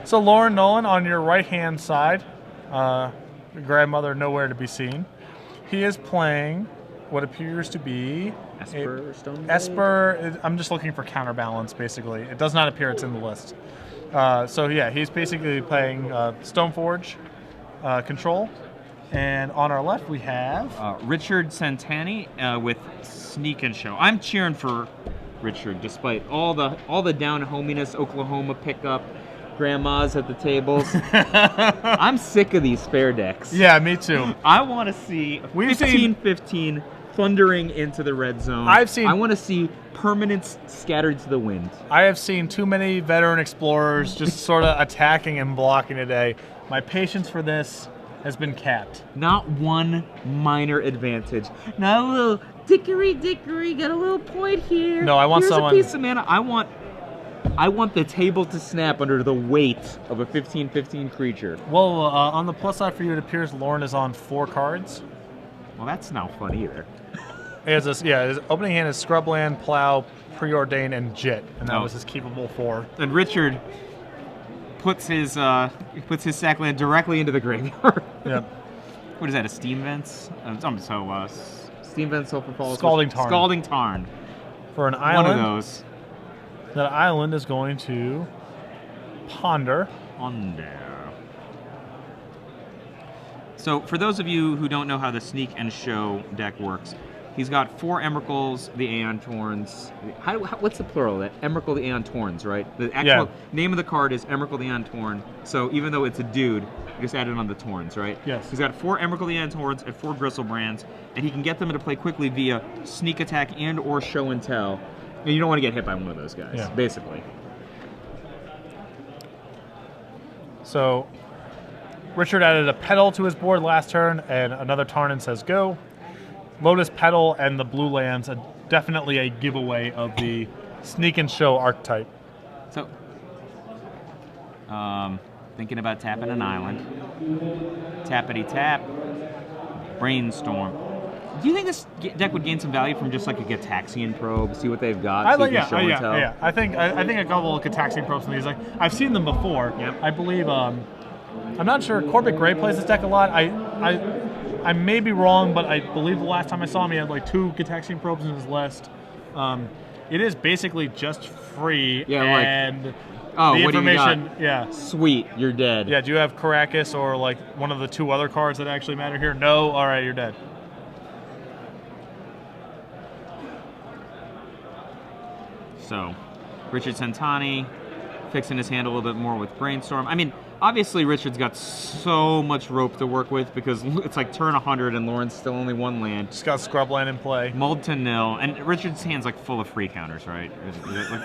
So Lauren Nolen on your right-hand side, your grandmother nowhere to be seen. He is playing what appears to be Esper Stone. Esper. I'm just looking for counterbalance, basically. It does not appear it's in the list. So yeah, he's basically playing Stoneforge control. And on our left we have Richard Centanni with Sneak and Show. I'm cheering for Richard, despite all the down hominess Oklahoma pickup, grandmas at the tables. I'm sick of these spare decks. Yeah, me too. I want to see 15-15 thundering into the red zone. I want to see permanents scattered to the wind. I have seen too many veteran explorers just sort of attacking and blocking today. My patience for this has been capped. Not one minor advantage. Not a little dickory, got a little point here. No, I want someone. Here's a piece of mana. I want the table to snap under the weight of a 15-15 creature. Well, on the plus side for you, it appears Lauren is on 4 cards. Well, that's not fun either. His opening hand is Scrubland, Plow, Preordain, and Jit, and that was his keepable 4. And Richard puts his sackland directly into the graveyard. Yep. What is that? A Steam Vents? Steam Vents, Sulfur Falls. Scalding Tarn. Scalding Tarn. For an island. One of those. That island is going to ponder. So for those of you who don't know how the Sneak and Show deck works, he's got 4 Emrakuls, the Aeon Torns. What's the plural of that? Emrakul, the Aeon Torns, right? The actual name of the card is Emrakul, the Aeon Torn. So even though it's a dude, you just added on the Torns, right? Yes. He's got 4 Emrakul, the Aeon Torns and 4 Gristlebrands, and he can get them into play quickly via Sneak Attack and or Show and Tell. And you don't want to get hit by one of those guys, basically. So Richard added a Petal to his board last turn, and another Tarn and says go. Lotus Petal and the blue lands are definitely a giveaway of the Sneak and Show archetype. So, thinking about tapping an island. Tappity tap. Brainstorm. Do you think this deck would gain some value from just like a Gitaxian Probe, see what they've got? I think a couple of Gitaxian Probes in these. Like I've seen them before. Yep. I believe. I'm not sure. Corbett Gray plays this deck a lot. I may be wrong, but I believe the last time I saw him, he had like 2 Gitaxian Probes in his list. It is basically just free and the information. Yeah. Sweet, you're dead. Yeah. Do you have Caracas or like one of the 2 other cards that actually matter here? No. All right, you're dead. So, Richard Centanni fixing his hand a little bit more with Brainstorm. I mean, obviously Richard's got so much rope to work with because it's like turn 100 and Lauren's still only 1 land. Just got Scrubland in play. Mulled to nil, and Richard's hand's like full of free counters, right?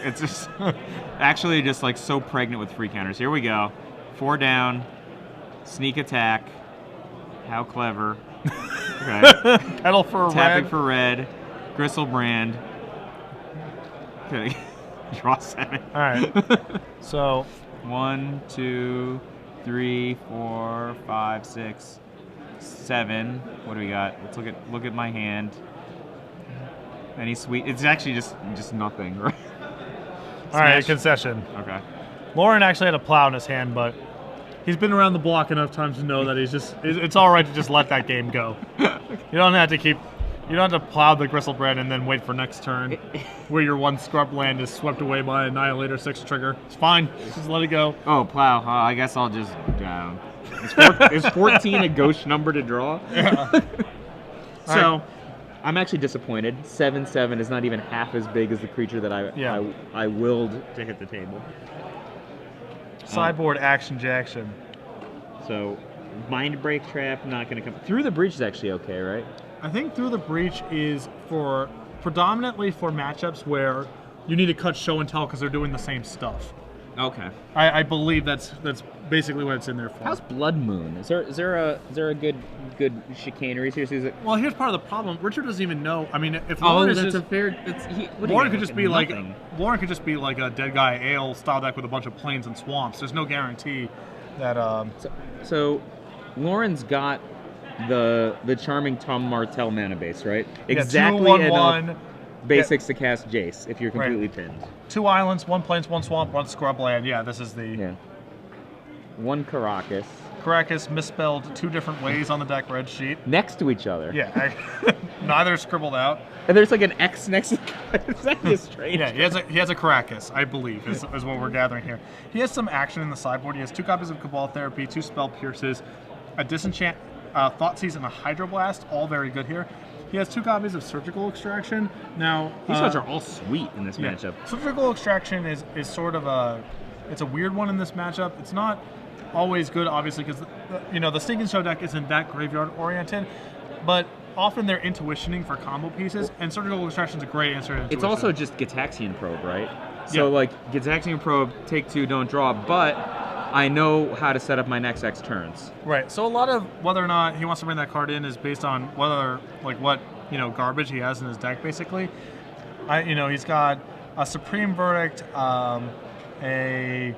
It's just actually just like so pregnant with free counters. Here we go. 4 down, Sneak Attack. How clever. Okay. Pedal for Tapping red. for red. Gristlebrand. Okay. Draw 7. All right. So 1, 2, 3, 4, 5, 6, 7. What do we got? Let's look at my hand. Any sweet? It's actually just nothing, right? All right, concession. Okay. Lauren actually had a Plow in his hand, but he's been around the block enough times to know that it's all right to just let that game go. You don't have to plow the Gristlebrand and then wait for next turn, where your 1 scrub land is swept away by Annihilator 6 trigger. It's fine. Just let it go. Oh, Plow. I guess I'll just. Is 14 a gauche number to draw? Yeah. So, I'm actually disappointed. 7/7 is not even half as big as the creature that I willed to hit the table. Sideboard Action Jackson. So, Mind Break Trap not going to come. Through the Breach is actually okay, right? I think Through the Breach is predominantly for matchups where you need to cut Show and Tell because they're doing the same stuff. Okay. I believe that's basically what it's in there for. How's Blood Moon? Is there a good chicanery here? Well, here's part of the problem. Richard doesn't even know. I mean, if Lauren is a fair. Lauren could just be like a Dead Guy Ale style deck with a bunch of plains and swamps. There's no guarantee that. So Lauren's got the charming Tom Martell mana base, right? Exactly 2/1/1 basics to cast Jace if you're completely pinned. 2 islands, 1 plains, 1 swamp, 1 scrub land. Yeah, this is the. Yeah. one Caracas. Caracas misspelled 2 different ways on the deck red sheet. Next to each other. Yeah, neither scribbled out. And there's like an X next to Is that just strange? Yeah, he has a Caracas, I believe, is what we're gathering here. He has some action in the sideboard. He has 2 copies of Cabal Therapy, 2 Spell Pierces, a Disenchant, Thoughtseize, and a Hydroblast, all very good here. He has 2 copies of Surgical Extraction. Now these cards are all sweet in this yeah, matchup. Surgical Extraction is sort of it's a weird one in this matchup. It's not always good, obviously, because the Sneak and Show deck isn't that graveyard oriented, but often they're intuitioning for combo pieces, and Surgical Extraction is a great answer to intuition. It's also just Gitaxian Probe, right? So like Gitaxian Probe, take 2, don't draw, but I know how to set up my next X turns. Right. So a lot of whether or not he wants to bring that card in is based on what garbage he has in his deck, basically. He's got a Supreme Verdict, an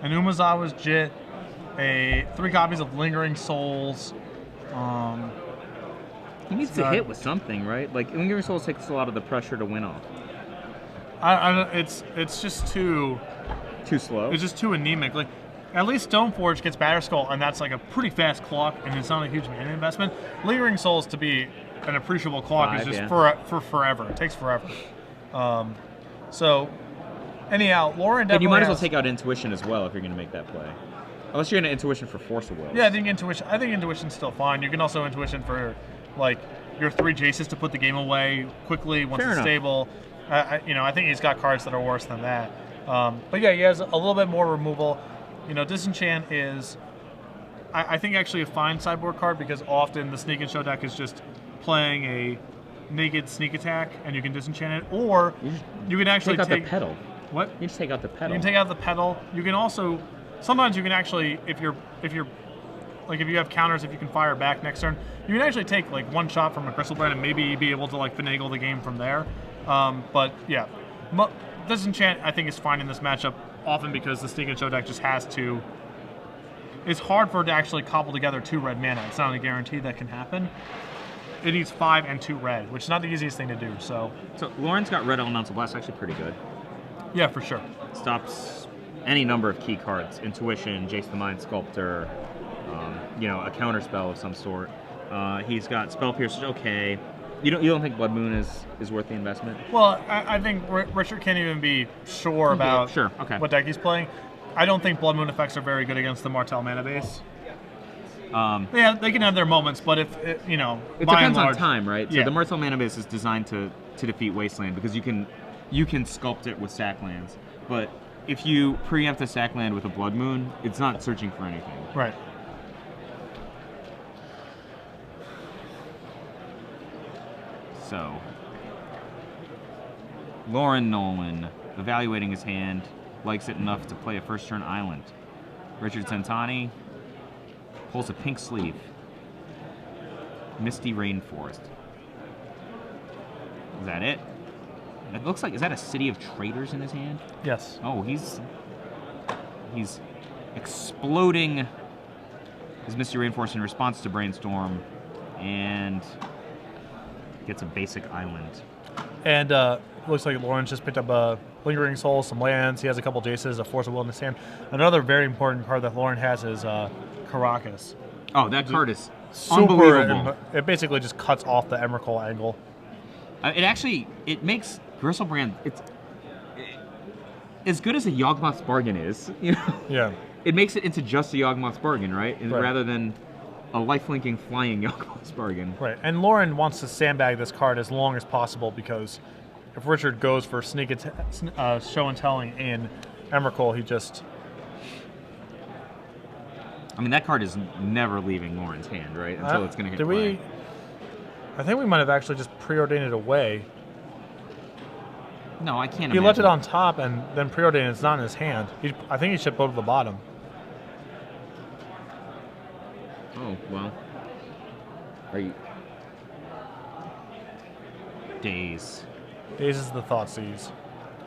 Umezawa's Jit, 3 copies of Lingering Souls. He needs to hit with something, right? Like Lingering Souls takes a lot of the pressure to win off. It's just too slow. It's just too anemic. Like at least Stoneforge gets Batterskull, and that's like a pretty fast clock, and it's not a huge mana investment. Lingering Souls to be an appreciable clock is just for forever. It takes forever. So anyhow, Lauren definitely. And you might as well take out Intuition as well if you're going to make that play. Unless you're going to Intuition for Force of Will. Yeah, I think Intuition's still fine. You can also Intuition for like your 3 Jaces to put the game away quickly once it's stable. I think he's got cards that are worse than that. But yeah, he has a little bit more removal. Disenchant is, I think, actually a fine sideboard card because often the Sneak and Show deck is just playing a naked sneak attack and you can disenchant it, or you can actually take out the pedal. What? You just take out the pedal. You can take out the pedal. You can also sometimes you can actually if you have counters, if you can fire back next turn, you can actually take like 1 shot from a Griselbrand and maybe be able to like finagle the game from there. But yeah, Disenchant I think is fine in this matchup, often because the Sneak and Show deck just has to. It's hard for it to actually cobble together 2 red mana. It's not a guarantee that can happen. It needs 5 and 2 red, which is not the easiest thing to do. So Lauren's got Red Elemental Blast, actually pretty good. Yeah, for sure. Stops any number of key cards: Intuition, Jace the Mind Sculptor, a counter spell of some sort. He's got Spell Pierce, okay. You don't think Blood Moon is worth the investment? Well, I think Richard can't even be sure about what deck he's playing. I don't think Blood Moon effects are very good against the Martel mana base. Yeah, they can have their moments, but if it depends on time, right? So the Martel mana base is designed to defeat Wasteland because you can sculpt it with sack lands, but if you preempt a sack land with a Blood Moon, it's not searching for anything. Right. So, Lauren Nolen, evaluating his hand, likes it enough to play a first turn island. Richard Centanni pulls a pink sleeve. Misty Rainforest. Is that it? It looks like, is that a City of Traders in his hand? Yes. Oh, he's exploding his Misty Rainforest in response to Brainstorm, and gets a basic island. And looks like Lawrence just picked up a Lingering Soul, some lands. He has a couple Jaces, a Force of Will in his hand. Another very important card that Lauren has is Caracas. Oh, that card is super unbelievable. It basically just cuts off the Emrakul angle. It makes Griselbrand, as good as a Yawgmoth's Bargain is, Yeah. It makes it into just a Yawgmoth's Bargain, right? Rather than a lifelinking flying Yawgmoth's Bargain. Right, and Lauren wants to sandbag this card as long as possible because if Richard goes for show and telling in Emrakul, he just... I mean, that card is never leaving Lauren's hand, right? Until it's going to hit play. I think we might have actually just preordained it away. No, I can't He left it on top and then preordained it's not in his hand. I think he should go to the bottom. Oh, well. Are you... Daze. Daze is the Thoughtseize.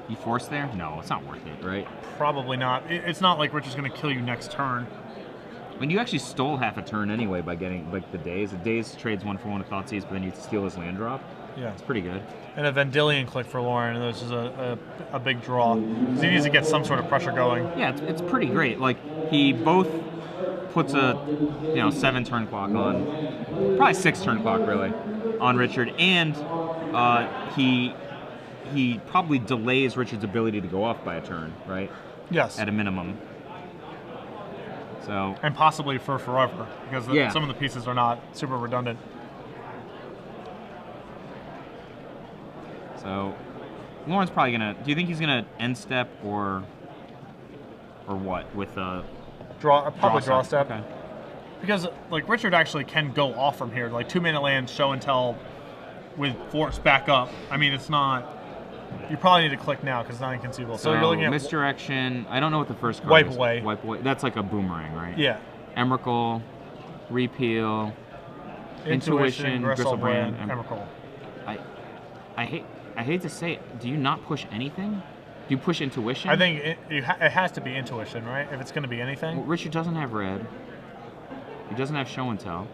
You force there? No, it's not worth it, right? Probably not. It's not like Richard's going to kill you next turn. I mean, you actually stole half a turn anyway by getting, like, the Daze. The Daze trades 1 for 1 with Thoughtseize, but then you steal his land drop. Yeah. It's pretty good. And a Vendilion click for Loren, and this is a big draw. Because he needs to get some sort of pressure going. Yeah, it's pretty great. Like, he both puts a 7 turn clock on, probably 6 turn clock really, on Richard, and he probably delays Richard's ability to go off by a turn, right? Yes. At a minimum. So. And possibly for forever, because some of the pieces are not super redundant. So, Loren's probably gonna. Do you think he's gonna end step or what with a draw step? Okay. Because like Richard actually can go off from here, like 2-mana land, show and tell, with force back up. I mean, it's not. You probably need to click now because it's not inconceivable. So you're looking at misdirection. I don't know what the first card wipe is. Away. Wipe away. That's like a boomerang, right? Yeah. Emrakul, repeal, intuition, Gristlebrand, Emrakul. I hate to say it. Do you not push anything? Do you push intuition? I think it has to be intuition, right? If it's going to be anything. Well, Richard doesn't have red. He doesn't have show and tell.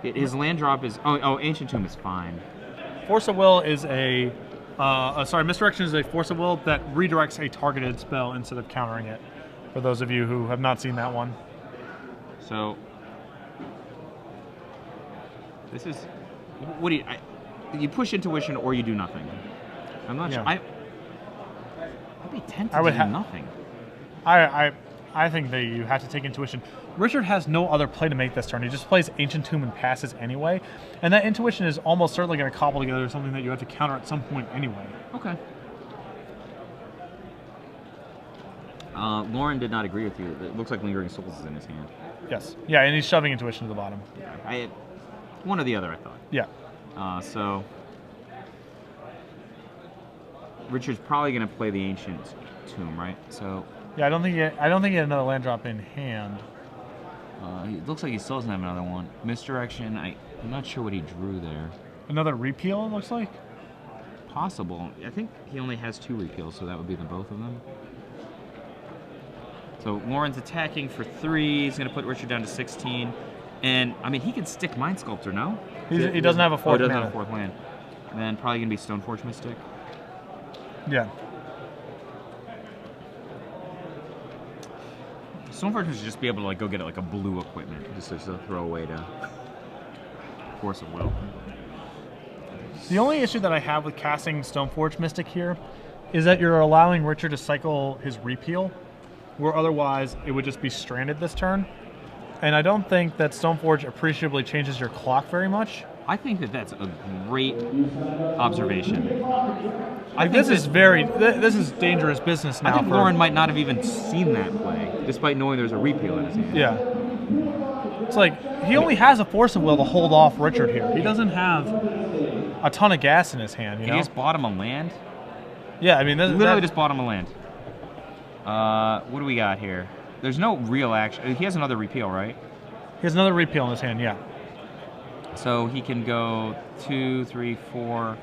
His land drop is Ancient Tomb is fine. Force of Will is Misdirection is a Force of Will that redirects a targeted spell instead of countering it. For those of you who have not seen that one. So this is what do you push intuition or you do nothing? I'm not sure. I'd be tempted to do nothing. I think that you have to take intuition. Richard has no other play to make this turn. He just plays Ancient Tomb and passes anyway. And that intuition is almost certainly going to cobble together something that you have to counter at some point anyway. Okay. Loren did not agree with you. It looks like Lingering Souls is in his hand. Yes. Yeah, and he's shoving intuition to the bottom. One or the other, I thought. Yeah. So Richard's probably going to play the Ancient Tomb, right? So. Yeah, I don't think he had another land drop in hand. It looks like he still doesn't have another one. Misdirection. I'm not sure what he drew there. Another repeal, it looks like. Possible. I think he only has 2 repeals, so that would be the both of them. So Loren's attacking for 3. He's going to put Richard down to 16. And, I mean, he can stick Mind Sculptor, no? He doesn't have a 4th he doesn't have a 4th land. And then probably going to be Stoneforge Mystic. Yeah. Stoneforge should just be able to like go get like a blue equipment, just as a throwaway to Force of Will. The only issue that I have with casting Stoneforge Mystic here is that you're allowing Richard to cycle his repeal, where otherwise it would just be stranded this turn. And I don't think that Stoneforge appreciably changes your clock very much. I think that that's a great observation. This is dangerous business now. I think Loren might not have even seen that play, despite knowing there's a repeal in his hand. Yeah. It's like, he only has a Force of Will to hold off Richard here. He doesn't have a ton of gas in his hand, Can he just bottom a land? Yeah, I mean... Literally just bottom a land. What do we got here? There's no real action. He has another repeal, right? He has another repeal in his hand, yeah. So he can go 2, 3, 4...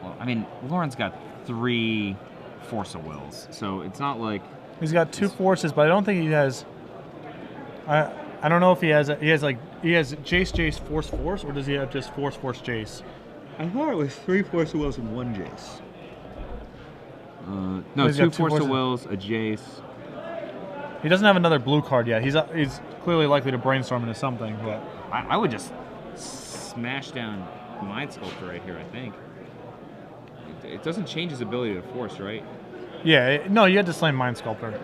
Well, I mean, Loren's got 3 Force of Wills, so it's not like... He's got 2 forces, but I don't think he has... I don't know if he has Jace, Force, or does he have just Force, Jace? I thought it was 3 Force of Wills and 1 Jace. No, 2 Force of Wills, a Jace. He doesn't have another blue card yet. He's clearly likely to brainstorm into something, but... I would just smash down Mind Sculptor right here, I think. It doesn't change his ability to force, right? Yeah, no, you had to slay Mind Sculptor.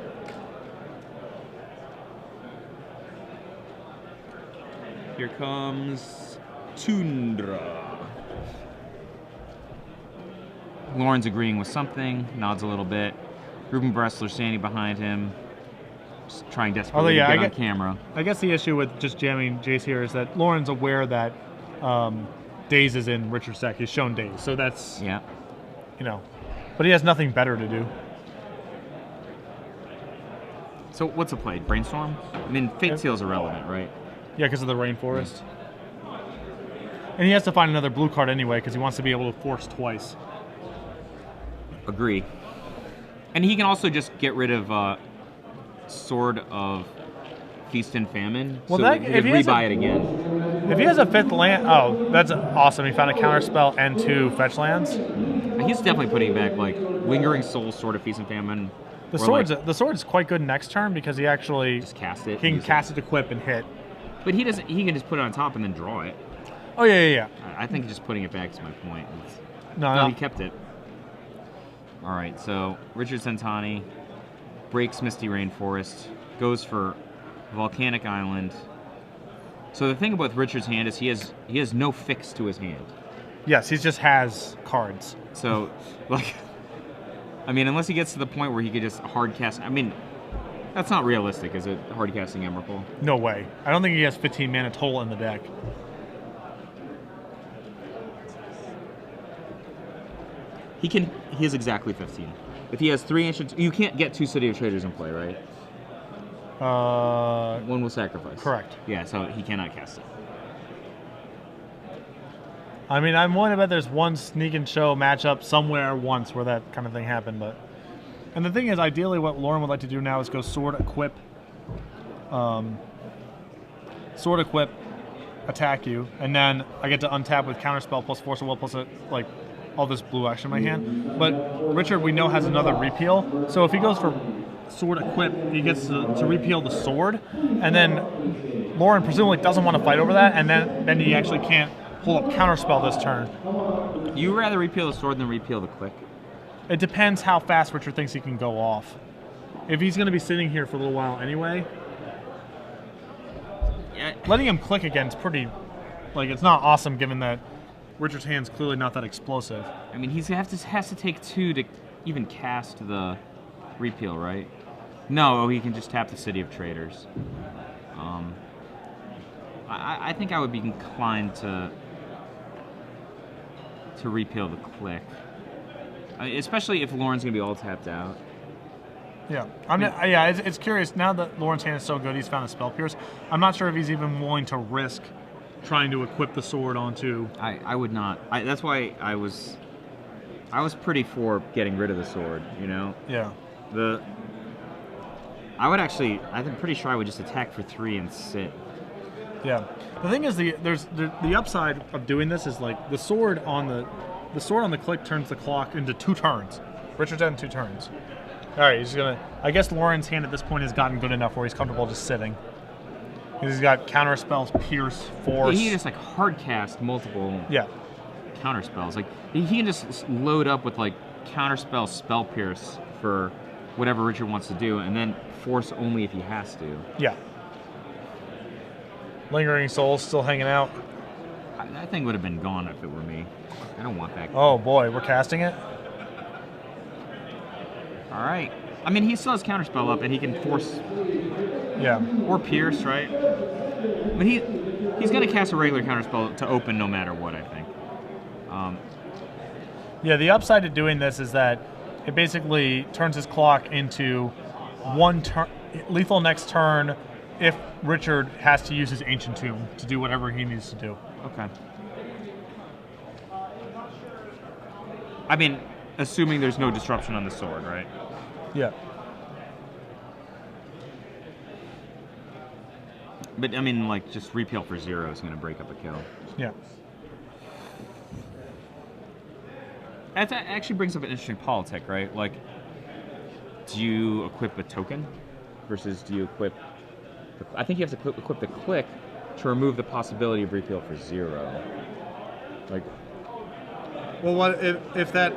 Here comes Tundra. Loren's agreeing with something, nods a little bit. Ruben Bressler standing behind him, just trying desperately to get on camera. I guess the issue with just jamming Jace here is that Loren's aware that Daze is in Richard's deck. He's shown Daze, so that's... Yeah. You know, but he has nothing better to do. So what's the play? Brainstorm? I mean, Fate Seal's irrelevant, right? Yeah, because of the Rainforest. And he has to find another blue card anyway because he wants to be able to force twice. Agree. And he can also just get rid of Sword of Feast and Famine, well, so he can rebuy it again. If he has a 5th land, oh, that's awesome. He found a counter spell and 2 fetch lands. He's definitely putting back like Lingering Soul, Sword of Feast and Famine. The or sword's quite good next turn because he actually just cast it. He can cast it, equip, and hit. But he doesn't. He can just put it on top and then draw it. Oh yeah. I think just putting it back is my point. No, he kept it. All right, so Richard Centanni breaks Misty Rainforest, goes for Volcanic Island. So the thing about Richard's hand is he has no fix to his hand. Yes, he just has cards. So, like, I mean, unless he gets to the point where he could just hard cast. I mean, that's not realistic, is it? Hard casting Emrakul? No way. I don't think he has 15 mana total in the deck. He has exactly 15. If he has 3 ancient, you can't get 2 City of Traders in play, right? One will sacrifice. Correct. Yeah, so he cannot cast it. I mean, I'm willing to bet there's one sneak and show matchup somewhere once where that kind of thing happened, but. And the thing is, ideally, what Lauren would like to do now is go sword equip, attack you, and then I get to untap with counterspell plus force of will plus like all this blue action in my hand. But Richard, we know, has another repeal, so if he goes for sword equip, he gets to repeal the sword, and then Lauren presumably doesn't want to fight over that, and then he actually can't pull up counterspell this turn. You rather repeal the sword than repeal the click? It depends how fast Richard thinks he can go off. If he's going to be sitting here for a little while anyway, yeah. Letting him click again is pretty, like, it's not awesome given that Richard's hand's clearly not that explosive. I mean, he has to take 2 to even cast the repeal, right? No, he can just tap the City of Traders. I think I would be inclined to repeal the click. I mean, especially if Lauren's going to be all tapped out. Yeah, it's curious. Now that Lauren's hand is so good, he's found a Spell Pierce. I'm not sure if he's even willing to risk trying to equip the sword onto... I would not. That's why I was pretty for getting rid of the sword, you know? Yeah. I'm pretty sure I would just attack for 3 and sit. Yeah. The thing is, the upside of doing this is, like, the sword on the click turns the clock into 2 turns. Richard's had 2 turns. All right, he's gonna. I guess Lauren's hand at this point has gotten good enough where he's comfortable just sitting. He's got counter spells, pierce, force. Yeah, he can just like hard cast multiple. Yeah. Counter spells. Like he can just load up with like counter spell, spell pierce for whatever Richard wants to do, and then force only if he has to. Yeah. Lingering Soul's still hanging out. That thing would have been gone if it were me. I don't want that. Oh boy, we're casting it. All right. I mean, he still has counterspell up, and he can force. Yeah. Or pierce, right? I mean, he's going to cast a regular counterspell to open no matter what, I think. Yeah, the upside to doing this is that it basically turns his clock into 1 turn, lethal next turn, if Richard has to use his Ancient Tomb to do whatever he needs to do. Okay. I mean, assuming there's no disruption on the sword, right? Yeah. But, I mean, like, just repeal for 0 is going to break up a kill. Yeah. That actually brings up an interesting politic, right? Like, do you equip a token versus do you equip... I think you have to equip the click to remove the possibility of repeal for 0. Like... Well, what if that...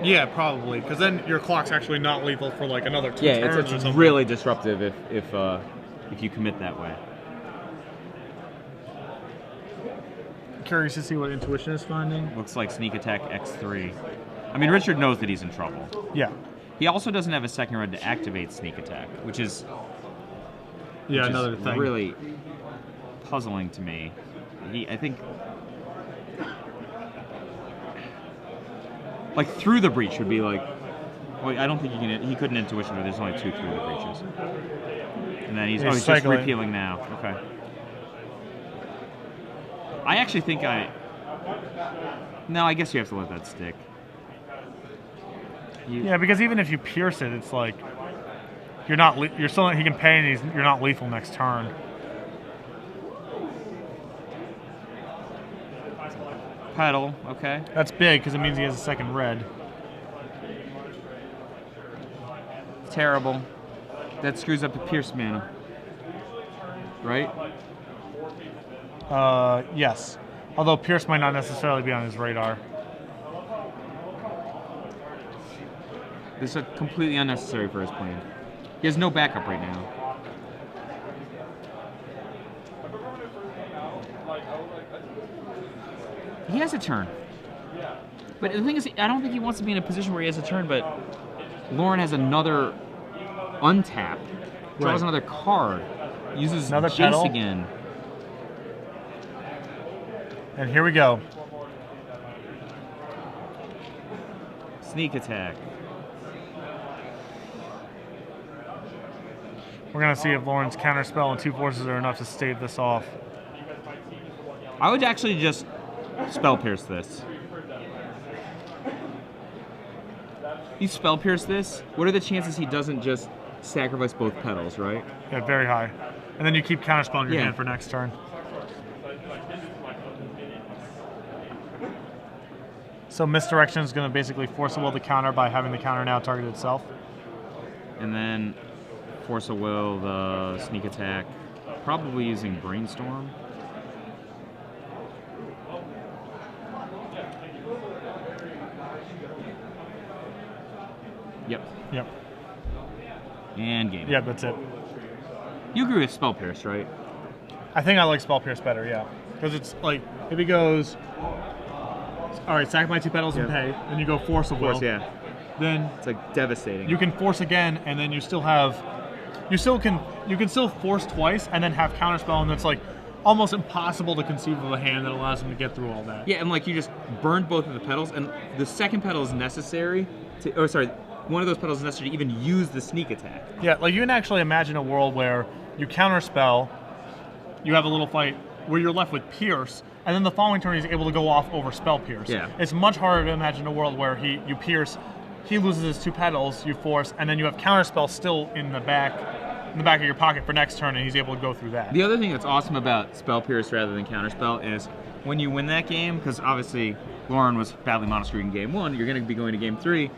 Yeah, probably, because then your clock's actually not lethal for like another 2 turns or something. Yeah, it's really disruptive if you commit that way. Curious to see what Intuition is finding. Looks like sneak attack X3. I mean, Richard knows that he's in trouble. Yeah. He also doesn't have a second red to activate sneak attack, which is another thing. Really puzzling to me. I think. Like, through the breach would be like... Well, I don't think he couldn't intuition, but there's only 2 through the breaches. And then he's just repealing now. Okay. I actually think No, I guess you have to let that stick. Yeah, because even if you pierce it, it's like... You're still... He can pay and you're not lethal next turn. Pedal, okay. That's big because it means he has a second red. Terrible. That screws up the Pierce mana. Right? Yes. Although Pierce might not necessarily be on his radar. This is completely unnecessary for his plan. He has no backup right now. He has a turn. But the thing is, I don't think he wants to be in a position where he has a turn, but Lauren has another untap, draws another card, uses another Jace pedal again. And here we go. Sneak attack. We're going to see if Lauren's counterspell and 2 forces are enough to stave this off. I would actually just spell pierce this. You spell pierce this, what are the chances he doesn't just sacrifice both petals, right? Yeah, very high. And then you keep counterspelling your hand for next turn. So misdirection is going to basically force a will to counter by having the counter now target itself. And then force a will, the sneak attack, probably using brainstorm. Yep. And game. Yeah, that's it. You agree with spell pierce, right? I think I like spell pierce better, yeah. Because it's like, if he goes, all right, sack my 2 petals and pay, then you go force a will. Yeah. Then It's like devastating. you can force again, and then you can still force twice and then have counterspell, and it's like almost impossible to conceive of a hand that allows him to get through all that. Yeah, and like you just burned both of the petals, and the second petal is necessary to, or sorry, one of those petals is necessary to even use the sneak attack. Yeah, like you can actually imagine a world where you counterspell, you have a little fight where you're left with Pierce, and then the following turn he's able to go off over Spell Pierce. Yeah. It's much harder to imagine a world where you Pierce, he loses his 2 petals, you force, and then you have counterspell still in the back of your pocket for next turn, and he's able to go through that. The other thing that's awesome about spell pierce rather than counterspell is when you win that game, because obviously Lauren was badly mono-screwed in game 1, you're going to be going to game 3,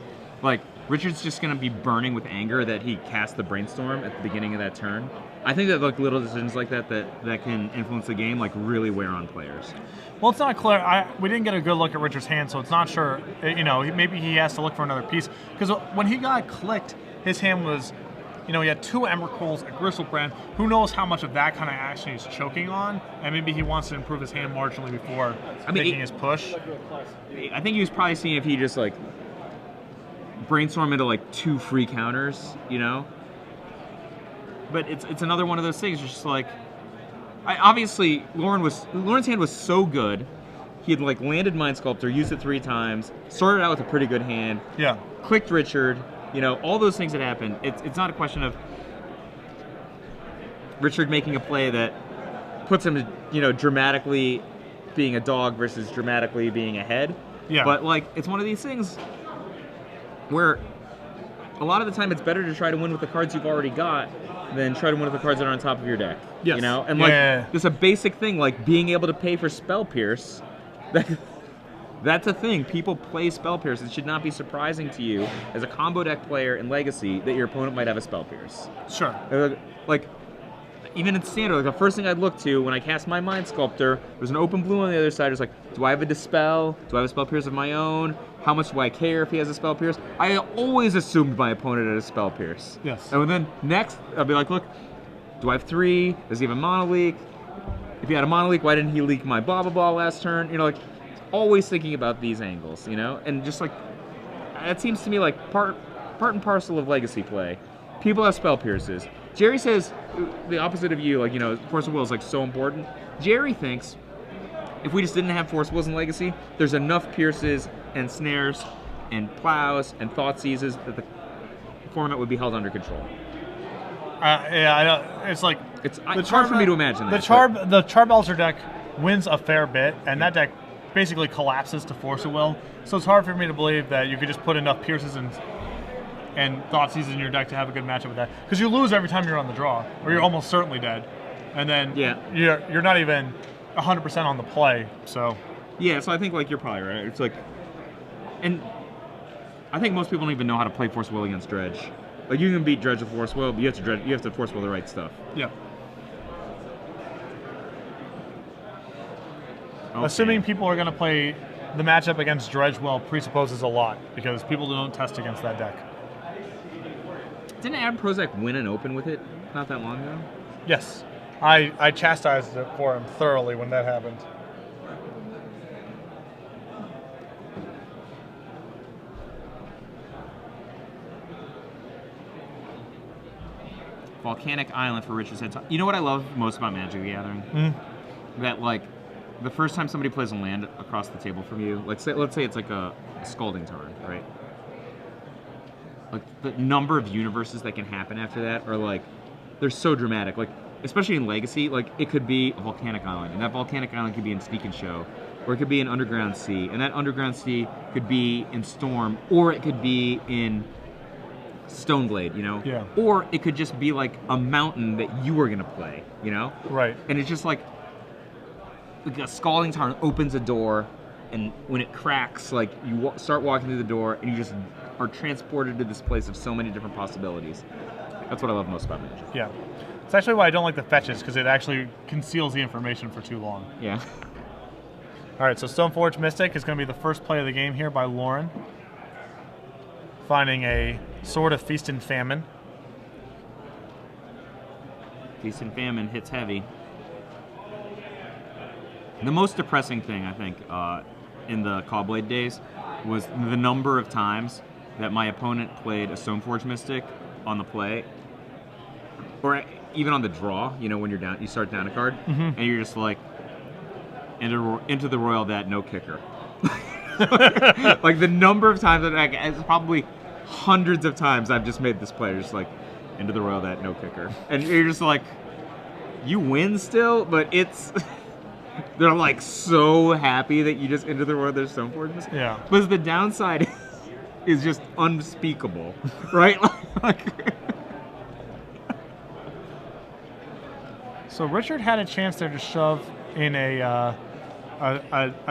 like Richard's just going to be burning with anger that he cast the brainstorm at the beginning of that turn. I think that like little decisions like that can influence the game like really wear on players. Well, it's not clear. We didn't get a good look at Richard's hand, so it's not sure. You know, maybe he has to look for another piece. Because when he got clicked, his hand was, you know, he had 2 Emrakul's, a Gristlebrand. Who knows how much of that kind of action he's choking on? And maybe he wants to improve his hand marginally before making his push. I think he was probably seeing if he just like brainstorm into like 2 free counters, you know. But it's another one of those things. It's just like, obviously Lauren's hand was so good. He had like landed Mind Sculptor, used it 3 times, started out with a pretty good hand. Yeah. Clicked Richard, you know, all those things that happened. It's not a question of Richard making a play that puts him, you know, dramatically being a dog versus dramatically being ahead. Yeah. But like, it's one of these things where a lot of the time it's better to try to win with the cards you've already got than try to win with the cards that are on top of your deck. Yes. You know? And like, there's a basic thing like being able to pay for Spell Pierce. That's a thing. People play Spell Pierce. It should not be surprising to you as a combo deck player in Legacy that your opponent might have a Spell Pierce. Sure. Like, even in Standard, like the first thing I'd look to when I cast my Mind Sculptor, there's an open blue on the other side. It's like, do I have a Dispel? Do I have a Spell Pierce of my own? How much do I care if he has a Spell Pierce? I always assumed my opponent had a Spell Pierce. Yes. And then next, I'll be like, look, do I have 3? Does he have a Mono Leak? If he had a Mono Leak, why didn't he leak my blah blah blah last turn? You know, like, always thinking about these angles, you know? And just like, it seems to me like part and parcel of Legacy play. People have Spell Pierces. Jerry says the opposite of you, like, you know, Force of Will is like so important. Jerry thinks if we just didn't have Force of Wills in Legacy, there's enough Pierces and Snares and Plows and Thought Seizes that the format would be held under control. Yeah, I know. It's like it's hard for me to imagine that. The Charbelzer deck wins a fair bit, and that deck basically collapses to Force of Will. So it's hard for me to believe that you could just put enough Pierces and Thoughtseizes in your deck to have a good matchup with that. Because you lose every time you're on the draw, or you're almost certainly dead. And then you're not even 100% on the play. So Yeah, so I think like you're probably right. It's like, and I think most people don't even know how to play Force Will against Dredge. Like you can beat Dredge with Force Will, but you have to Force Will the right stuff. Yeah. Okay. Assuming people are going to play the matchup against Dredge well presupposes a lot because people don't test against that deck. Didn't Adam Prozac win an Open with it not that long ago? Yes. I chastised it for him thoroughly when that happened. Volcanic Island for Richard Centanni. You know what I love most about Magic the Gathering? That like the first time somebody plays a land across the table from you, let's say it's like a Scalding Tarn, right? Like the number of universes that can happen after that are like they're so dramatic. Like especially in Legacy, like it could be a volcanic island, and that volcanic island could be in Sneak and Show, or it could be in Underground Sea, and that Underground Sea could be in Storm, or it could be in Stoneblade, you know? Yeah. Or it could just be like a mountain that you were gonna play, you know? Right. And it's just like a Scalding Tarn opens a door, and when it cracks, like you start walking through the door, and you just are transported to this place of so many different possibilities. That's what I love most about Magic. Yeah. It's actually why I don't like the fetches, because it actually conceals the information for too long. Yeah. All right, so Stoneforge Mystic is going to be the first play of the game here by Lauren. Finding a Sword of Feast and Famine. Feast and Famine hits heavy. The most depressing thing, I think, in the Caw-Blade days was the number of times that my opponent played a Stoneforge Mystic on the play, or even on the draw, you know, when you're down, you start down a card, and you're just like, into the Royal that no kicker. Like the number of times that it's probably hundreds of times I've just made this player just like into the Royal that no kicker, and you're just like, you win still, but it's they're like so happy that you just into the Royal their Stoneforge Mystic. Yeah. But the downside is just unspeakable, right? So Richard had a chance there to shove in a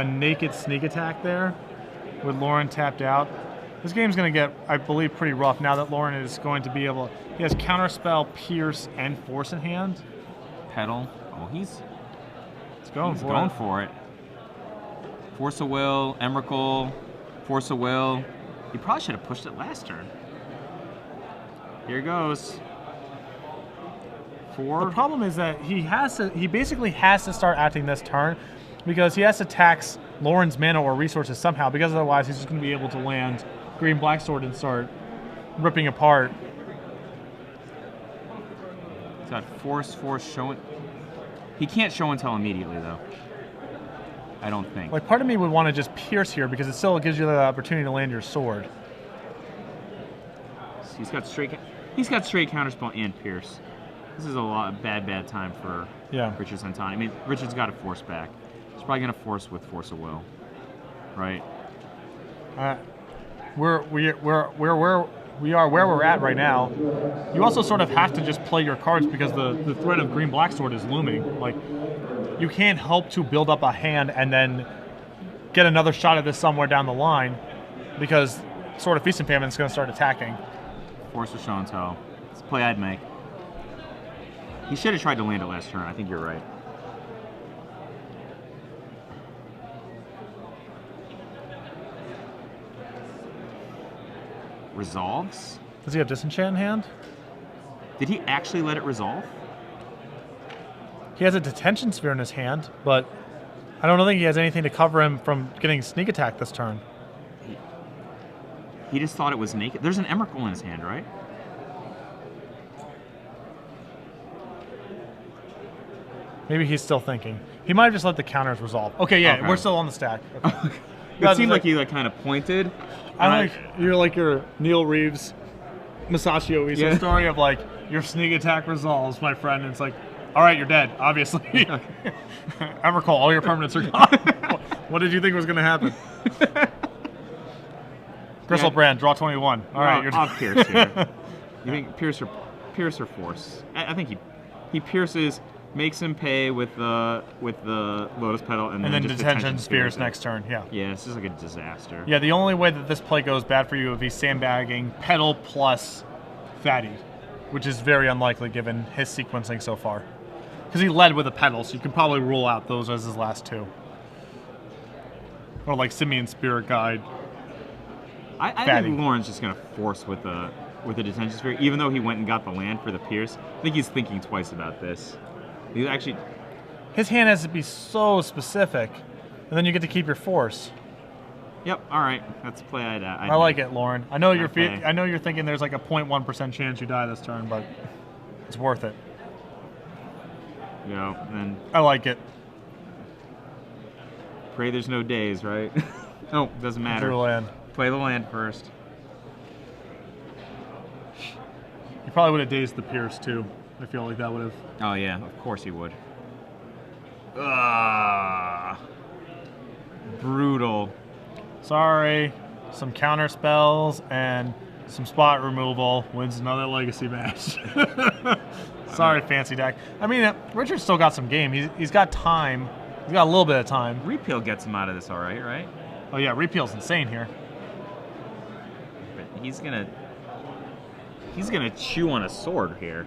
naked sneak attack there with Lauren tapped out. This game's going to get, I believe, pretty rough now that Lauren is going to be able... He has Counterspell, Pierce, and Force in hand. Pedal. Oh, he's going for it. Force of Will, Emrakul, Force of Will. He probably should have pushed it last turn. Here goes. 4. The problem is that he basically has to start acting this turn because he has to tax Lauren's mana or resources somehow, because otherwise he's just going to be able to land Green Black Sword and start ripping apart. He's got Force showing. He can't show and tell immediately though. I don't think. Like, part of me would want to just Pierce here because it still gives you the opportunity to land your sword. He's got straight Counterspell and Pierce. This is a bad time for Richard Centanni. I mean, Richard's got to force back. He's probably going to force with Force of Will, right? We are where we're at right now. You also sort of have to just play your cards because the threat of Green Black Sword is looming. Like, you can't help to build up a hand and then get another shot at this somewhere down the line because Sword of Feast and Famine is going to start attacking. Force with Show and Tell. It's a play I'd make. He should have tried to land it last turn. I think you're right. Resolves? Does he have Disenchant in hand? Did he actually let it resolve? He has a Detention Sphere in his hand, but I don't think he has anything to cover him from getting sneak attack this turn. He just thought it was naked. There's an Emrakul in his hand, right? Maybe he's still thinking. He might have just let the counters resolve. Okay, yeah, Okay. we're still on the stack. Okay. It seemed like he kind of pointed. You're like your Neil Reeves, Masashio Iso story of like, your sneak attack resolves, my friend. And it's like, all right, you're dead, obviously. Emrakul, all your permanents are gone. What did you think was going to happen? Brand, draw 21. All right, you're off Pierce here. You think Pierce or Force? I think he pierces. makes him pay with the Lotus Petal, and then just detention spears next turn. Yeah. Yeah, it's just like a disaster. Yeah, the only way that this play goes bad for you if he's sandbagging Petal plus Fatty, which is very unlikely given his sequencing so far. Because he led with a Petal, so you can probably rule out those as his last two. Or like Simian Spirit Guide. I think Lauren's just gonna force with the detention sphere, even though he went and got the land for the Pierce. I think he's thinking twice about this. He's actually, his hand has to be so specific, and then you get to keep your force. Yep. All right, that's a play. I like it, Lauren. I know you're thinking there's like a 0.1% chance you die this turn, but it's worth it. Yeah. Then I like it. Pray there's no days, right? Oh, doesn't matter. Drew land. Play the land first. You probably would have dazed the Pierce too. I feel like that would have. Oh yeah, of course he would. Ah, brutal. Sorry, some counter spells and some spot removal wins another legacy match. Sorry, fancy deck. I mean, Richard's still got some game. He's got time. He's got a little bit of time. Repeal gets him out of this, all right, right? Oh yeah, Repeal's insane here. But he's gonna chew on a sword here.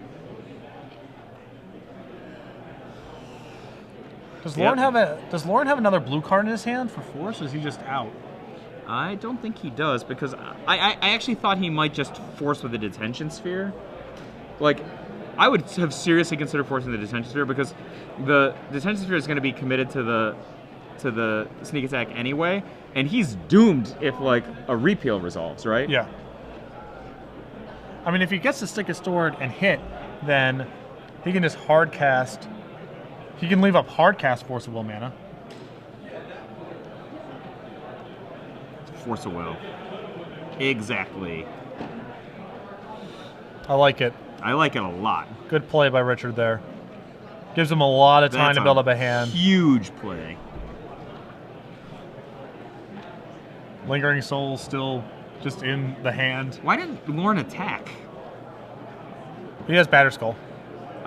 Does Lauren have another blue card in his hand for force, or is he just out? I don't think he does, because I actually thought he might just force with the detention sphere. Like, I would have seriously considered forcing the detention sphere, because the detention sphere is going to be committed to the sneak attack anyway, and he's doomed if like a repeal resolves, right? Yeah. I mean, if he gets to stick his sword and hit, then he can just hard cast. He can leave up hard cast Force of Will mana. Force of Will. Exactly. I like it. I like it a lot. Good play by Richard there. Gives him a lot of time to build up a hand. Huge play. Lingering Soul still just in the hand. Why didn't Lauren attack? He has Batterskull.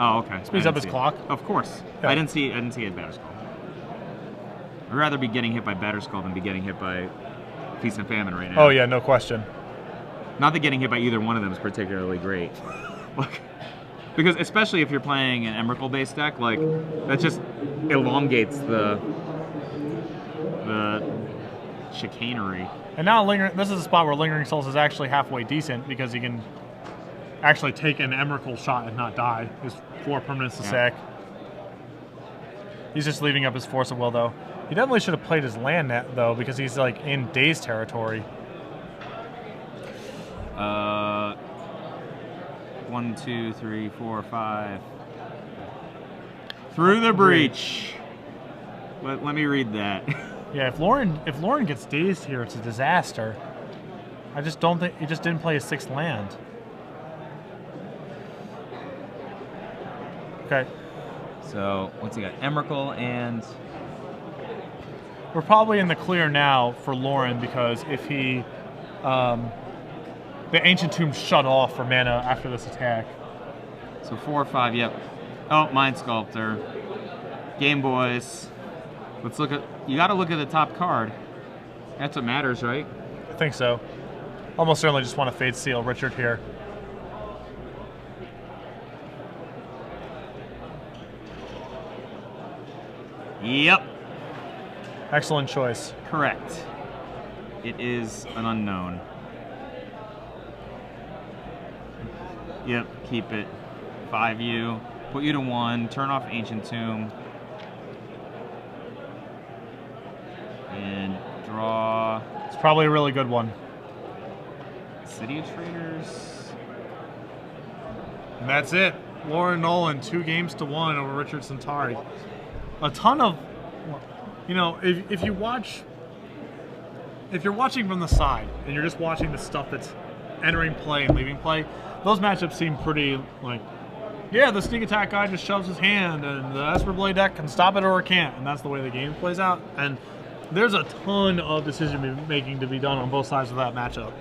Oh, okay. Speeds up his clock. Of course. Yeah. I didn't see it at Batterskull. I'd rather be getting hit by Batterskull than be getting hit by Feast and Famine right now. Oh yeah, no question. Not that getting hit by either one of them is particularly great. Like, because especially if you're playing an Emrakul-based deck, like that just elongates the chicanery. And now this is a spot where Lingering Souls is actually halfway decent because he can actually take an Emrakul shot and not die. His 4 permanents to sack. He's just leaving up his Force of Will though. He definitely should have played his land net though because he's like in Daze territory. 1, 2, 3, 4, 5. Through the breach. Let me read that. Yeah, if Lauren gets dazed here, it's a disaster. I just don't think he just didn't play his 6th land. Okay. So what's he got? Emrakul and we're probably in the clear now for Lauren because if he the Ancient Tomb shut off for mana after this attack. So 4 or 5, yep. Oh, Mind Sculptor. Game Boys. Let's look at, you gotta look at the top card. That's what matters, right? I think so. Almost certainly just want to Fate Seal Richard here. Yep. Excellent choice. Correct. It is an unknown. Yep, keep it. 5U. Put you to 1. Turn off Ancient Tomb. And draw. It's probably a really good one. City of Traders. And that's it. Lauren Nolen, 2 games to 1 over Richard Centanni. A ton of, you know, if you're watching from the side and you're just watching the stuff that's entering play and leaving play, those matchups seem pretty like, yeah, the sneak attack guy just shoves his hand and the Esper Blade deck can stop it or it can't, and that's the way the game plays out. And there's a ton of decision making to be done on both sides of that matchup.